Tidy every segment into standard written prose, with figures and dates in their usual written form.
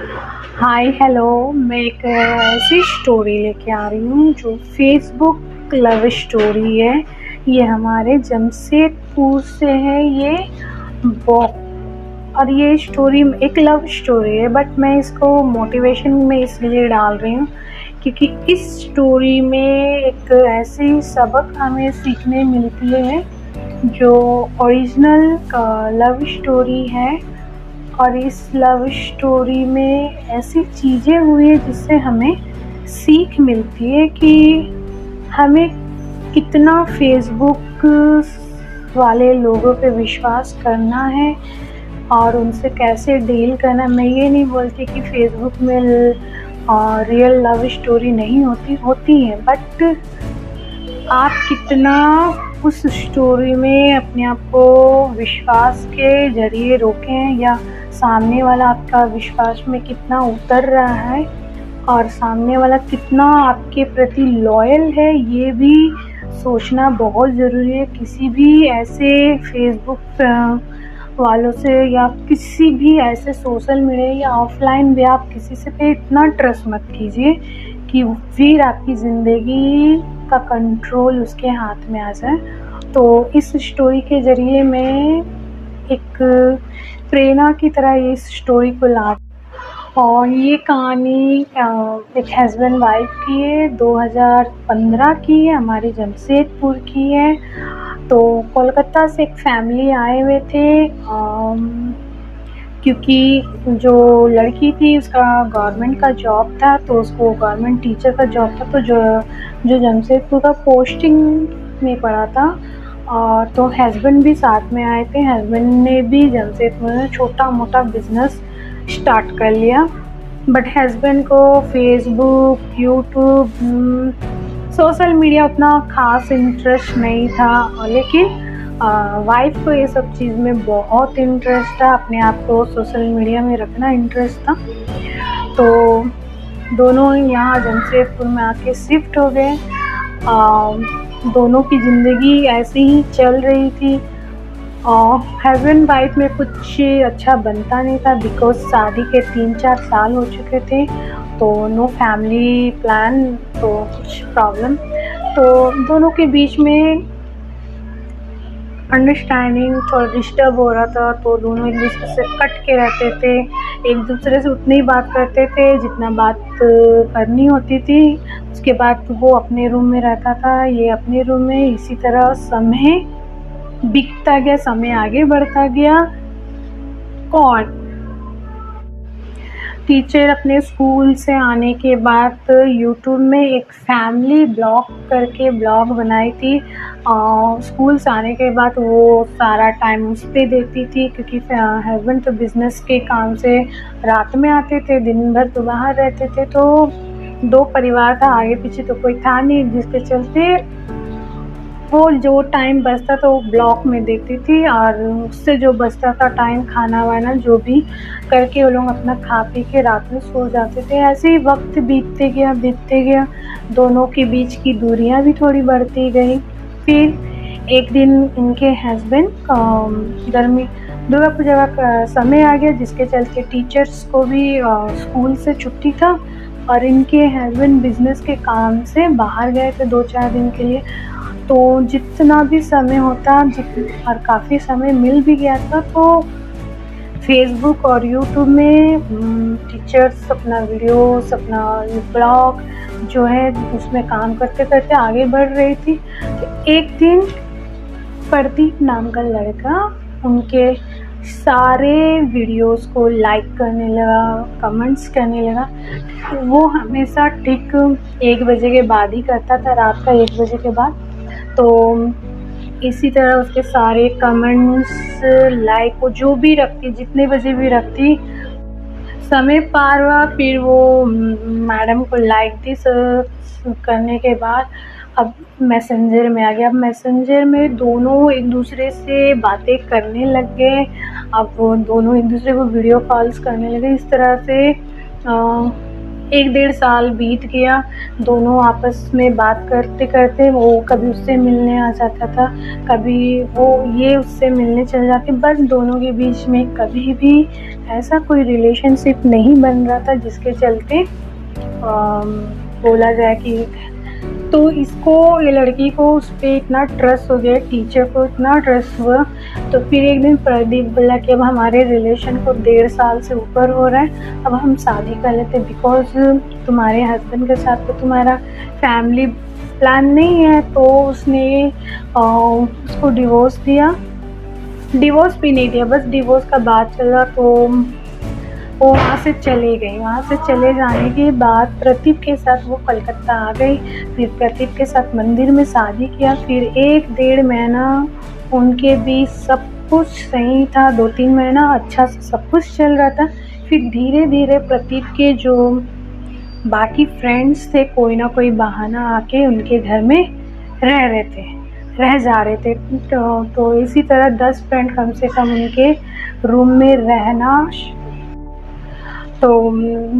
Hi hello. मैं एक ऐसी स्टोरी लेके आ रही हूँ जो फेसबुक लव स्टोरी है। ये हमारे जमशेदपुर से है। ये और ये स्टोरी एक लव स्टोरी है, बट मैं इसको मोटिवेशन में इसलिए डाल रही हूँ क्योंकि इस स्टोरी में एक ऐसी सबक हमें सीखने मिलती है जो ओरिजिनल लव स्टोरी है। और इस लव स्टोरी में ऐसी चीज़ें हुई है जिससे हमें सीख मिलती है कि हमें कितना फेसबुक वाले लोगों पे विश्वास करना है और उनसे कैसे डील करना। मैं ये नहीं बोलती कि फेसबुक में रियल लव स्टोरी नहीं होती है, बट आप कितना उस स्टोरी में अपने आप को विश्वास के जरिए रोकें या सामने वाला आपका विश्वास में कितना उतर रहा है और सामने वाला कितना आपके प्रति लॉयल है, ये भी सोचना बहुत ज़रूरी है। किसी भी ऐसे फेसबुक वालों से या किसी भी ऐसे सोशल मीडिया या ऑफलाइन भी आप किसी से पे इतना ट्रस्ट मत कीजिए कि फिर आपकी ज़िंदगी का कंट्रोल उसके हाथ में आ जाए। तो इस स्टोरी के ज़रिए मैं एक प्रेरणा की तरह इस स्टोरी को ला और ये कहानी एक हस्बैंड वाइफ की है, 2015 की है, हमारी जमशेदपुर की है। तो कोलकाता से एक फैमिली आए हुए थे क्योंकि जो लड़की थी उसका गवर्नमेंट का जॉब था, तो उसको गवर्नमेंट टीचर का जॉब था, तो जो जमशेदपुर का पोस्टिंग में पड़ा था। और तो हस्बैंड भी साथ में आए थे। हस्बैंड ने भी जमशेदपुर में छोटा मोटा बिजनेस स्टार्ट कर लिया, बट हस्बैंड को फेसबुक, यूट्यूब, सोशल मीडिया उतना ख़ास इंटरेस्ट नहीं था, लेकिन वाइफ को ये सब चीज़ में बहुत इंटरेस्ट था। अपने आप को सोशल मीडिया में रखना इंटरेस्ट था। तो दोनों यहाँ जमशेदपुर में आके शिफ्ट हो गए। दोनों की ज़िंदगी ऐसी ही चल रही थी। हस्बैंड वाइफ में कुछ अच्छा बनता नहीं था बिकॉज शादी के 3-4 साल हो चुके थे, तो नो फैमिली प्लान, तो कुछ प्रॉब्लम, तो दोनों के बीच में अंडरस्टैंडिंग थोड़ा डिस्टर्ब हो रहा था। तो दोनों एक दूसरे से कट के रहते थे, एक दूसरे से उतनी बात करते थे जितना बात करनी होती थी। उसके बाद वो अपने रूम में रहता था, ये अपने रूम में। इसी तरह समय बीतता गया, समय आगे बढ़ता गया। और टीचर अपने स्कूल से आने के बाद यूट्यूब में एक फैमिली ब्लॉग करके ब्लॉग बनाई थी। स्कूल से आने के बाद वो सारा टाइम उस पर देती थी क्योंकि हस्बैंड तो बिज़नेस के काम से रात में आते थे, दिन भर तो बाहर रहते थे। तो 2 परिवार था, आगे पीछे तो कोई था नहीं, जिसके चलते वो जो टाइम बचता था वो ब्लॉक में देखती थी और उससे जो बचता था टाइम खाना वाना जो भी करके वो लोग अपना खा पी के रात में सो जाते थे। ऐसे ही वक्त बीतते गया, दोनों के बीच की दूरियां भी थोड़ी बढ़ती गई। फिर एक दिन इनके हस्बैंड दुर्गा पूजा का समय आ गया, जिसके चलते टीचर्स को भी स्कूल से छुट्टी था और इनके हस्बैंड बिजनेस के काम से बाहर गए थे 2-4 दिन के लिए। तो जितना भी समय होता और काफ़ी समय मिल भी गया था, तो फेसबुक और यूट्यूब में टीचर्स अपना वीडियोस, अपना ब्लॉग जो है उसमें काम करते करते आगे बढ़ रही थी। तो एक दिन प्रदीप नाम का लड़का उनके सारे वीडियोस को लाइक करने लगा, कमेंट्स करने लगा। वो हमेशा ठीक 1 बजे के बाद ही करता था, रात का 1 बजे के बाद। तो इसी तरह उसके सारे कमेंट्स, लाइक वो जो भी रखती, जितने बजे भी रखती, समय पार हुआ। फिर वो मैडम को लाइक दी करने के बाद अब मैसेंजर में आ गया। अब मैसेंजर में दोनों एक दूसरे से बातें करने लग गए। अब वो दोनों एक दूसरे को वीडियो कॉल्स करने लगे। इस तरह से 1 डेढ़ साल बीत गया, दोनों आपस में बात करते-करते वो कभी उससे मिलने आ जाता था, कभी वो ये उससे मिलने चले जाते, बस दोनों के बीच में कभी भी ऐसा कोई रिलेशनशिप नहीं बन रहा था जिसके चलते बोला जाए कि तो ये लड़की को उस पे इतना ट्रस्ट हो गया, टीचर को इतना ट्रस्ट हुआ। तो फिर एक दिन प्रदीप बोला कि अब हमारे रिलेशन को 1.5 साल से ऊपर हो रहा है, अब हम शादी कर लेते, बिकॉज़ तुम्हारे हस्बैंड के साथ तो तुम्हारा फैमिली प्लान नहीं है। तो उसने उसको डिवोर्स दिया, डिवोर्स भी नहीं दिया, बस डिवोर्स का बात चला। तो वो वहाँ से चली गई। वहाँ से चले जाने के बाद प्रदीप के साथ वो कलकत्ता आ गई, फिर प्रदीप के साथ मंदिर में शादी किया। फिर 1 डेढ़ महीना उनके बीच सब कुछ सही था, 2-3 महीना अच्छा से सब कुछ चल रहा था। फिर धीरे-धीरे प्रदीप के जो बाकी फ्रेंड्स थे, कोई ना कोई बहाना आके उनके घर में रह जा रहे थे। तो इसी तरह 10 फ्रेंड कम से कम उनके रूम में रहना। तो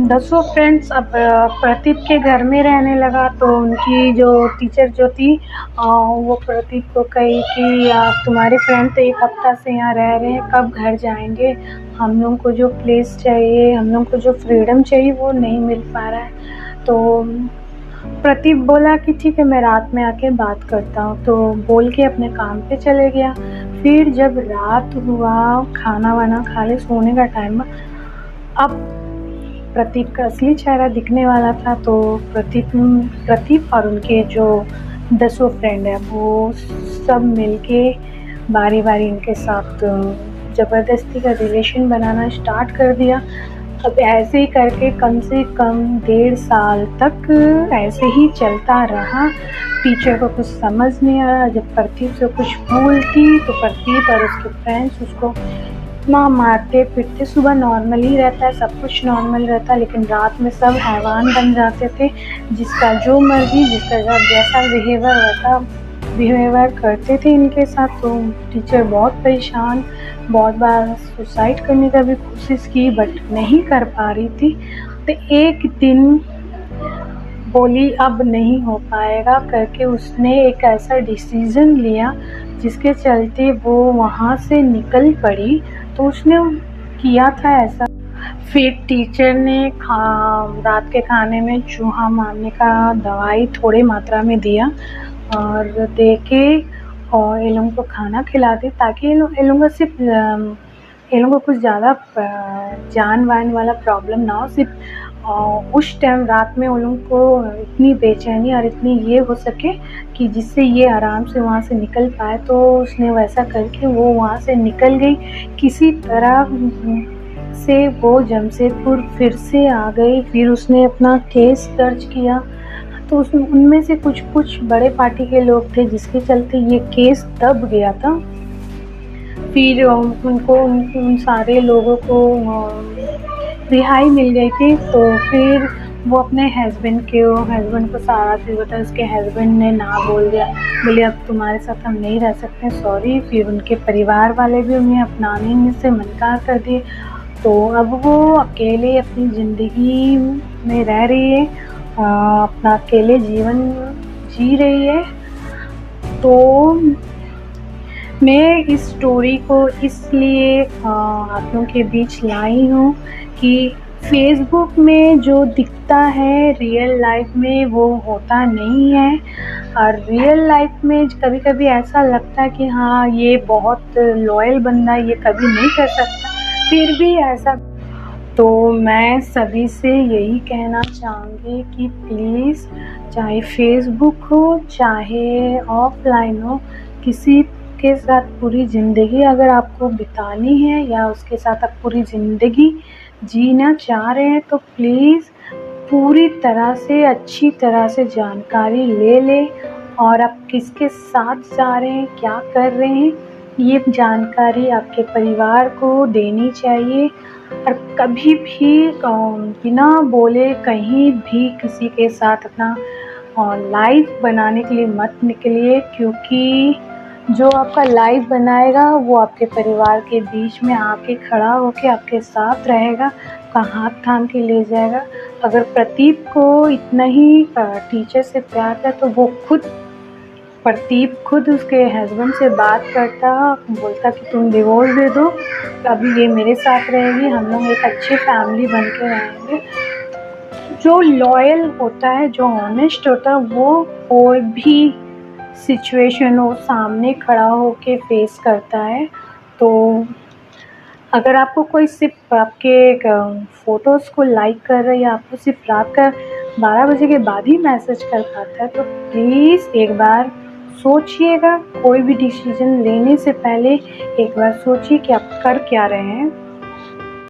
10 फ्रेंड्स अब प्रदीप के घर में रहने लगा। तो उनकी जो टीचर जो थी वो प्रदीप को कही कि तुम्हारे फ्रेंड तो 1 हफ्ता से यहाँ रह रहे हैं, कब घर जाएंगे, हम लोग को जो प्लेस चाहिए, हम लोग को जो फ्रीडम चाहिए वो नहीं मिल पा रहा है। तो प्रदीप बोला कि ठीक है, मैं रात में आके बात करता हूँ। तो बोल के अपने काम पे चले गया। फिर जब रात हुआ, खाना वाना खा ले, सोने का टाइम, अब प्रदीप का असली चेहरा दिखने वाला था। तो प्रदीप और उनके जो 10 फ्रेंड है वो सब मिलके बारी-बारी इनके साथ ज़बरदस्ती का रिलेशन बनाना स्टार्ट कर दिया। अब ऐसे ही करके कम से कम 1.5 साल तक ऐसे ही चलता रहा। टीचर को कुछ समझ नहीं आया। जब प्रदीप से कुछ बोलती तो प्रदीप और उसके फ्रेंड्स उसको इतना मारते पीटते। सुबह नॉर्मल ही रहता है, सब कुछ नॉर्मल रहता है, लेकिन रात में सब हैवान बन जाते थे। जिसका जो मर्जी, जिसका जैसा बिहेवियर करते थे इनके साथ। तो टीचर बहुत परेशान, बहुत बार सुसाइड करने का भी कोशिश की, बट नहीं कर पा रही थी। तो एक दिन बोली अब नहीं हो पाएगा करके उसने एक ऐसा डिसीज़न लिया जिसके चलते वो वहाँ से निकल पड़ी। तो उसने किया था ऐसा, फिर टीचर ने रात के खाने में चूहा मारने का दवाई थोड़ी मात्रा में दिया और दे के और ये लोगों को खाना खिला दी, ताकि ये लोगों को कुछ ज़्यादा जान वान वाला प्रॉब्लम ना हो। सिर्फ उस टाइम रात में उन लोगों को इतनी बेचैनी और इतनी ये हो सके कि जिससे ये आराम से वहाँ से निकल पाए। तो उसने वैसा करके वो वहाँ से निकल गई। किसी तरह से वो जमशेदपुर फिर से आ गई। फिर उसने अपना केस दर्ज किया। तो उसमें उनमें से कुछ बड़े पार्टी के लोग थे जिसके चलते ये केस दब गया था। फिर उन सारे लोगों को रिहाई मिल गई थी। तो फिर वो अपने हस्बैंड को सारा चीज़ बताया। उसके हस्बैंड ने ना बोल दिया, बोले अब तुम्हारे साथ हम नहीं रह सकते, सॉरी। फिर उनके परिवार वाले भी उन्हें अपनाने से मना कर दिए। तो अब वो अकेले अपनी ज़िंदगी में रह रही है, अपना अकेले जीवन जी रही है। तो मैं इस स्टोरी को इसलिए आप लोगों के बीच लाई हूँ कि फेसबुक में जो दिखता है रियल लाइफ में वो होता नहीं है। और रियल लाइफ में कभी-कभी ऐसा लगता है कि हाँ, ये बहुत लॉयल बंदा है, ये कभी नहीं कर सकता, फिर भी ऐसा। तो मैं सभी से यही कहना चाहूँगी कि प्लीज़, चाहे फेसबुक हो चाहे ऑफलाइन हो, किसी के साथ पूरी ज़िंदगी अगर आपको बितानी है या उसके साथ आप पूरी ज़िंदगी जीना चाह रहे हैं तो प्लीज़ पूरी तरह से अच्छी तरह से जानकारी ले लें। और आप किसके साथ जा रहे हैं, क्या कर रहे हैं, ये जानकारी आपके परिवार को देनी चाहिए। और कभी भी बिना बोले कहीं भी किसी के साथ अपना लाइफ बनाने के लिए मत निकलिए, क्योंकि जो आपका लाइफ बनाएगा वो आपके परिवार के बीच में आके खड़ा होके आपके साथ रहेगा, आपका हाथ थाम के ले जाएगा। अगर प्रदीप को इतना ही टीचर से प्यार था तो वो प्रदीप खुद उसके हस्बैंड से बात करता, बोलता कि तुम डिवोर्स दे दो, अभी ये मेरे साथ रहेगी, हम लोग एक अच्छी फैमिली बन के रहेंगे। जो लॉयल होता है, जो ऑनेस्ट होता है, वो कोई भी सिचुएशन हो सामने खड़ा होके फेस करता है। तो अगर आपको कोई सिर्फ आपके फ़ोटोज़ को लाइक कर रहा है या आपको सिर्फ रात का 12 बजे के बाद ही मैसेज कर पाता है, तो प्लीज़ एक बार सोचिएगा। कोई भी डिसीज़न लेने से पहले एक बार सोचिए कि आप कर क्या रहे हैं।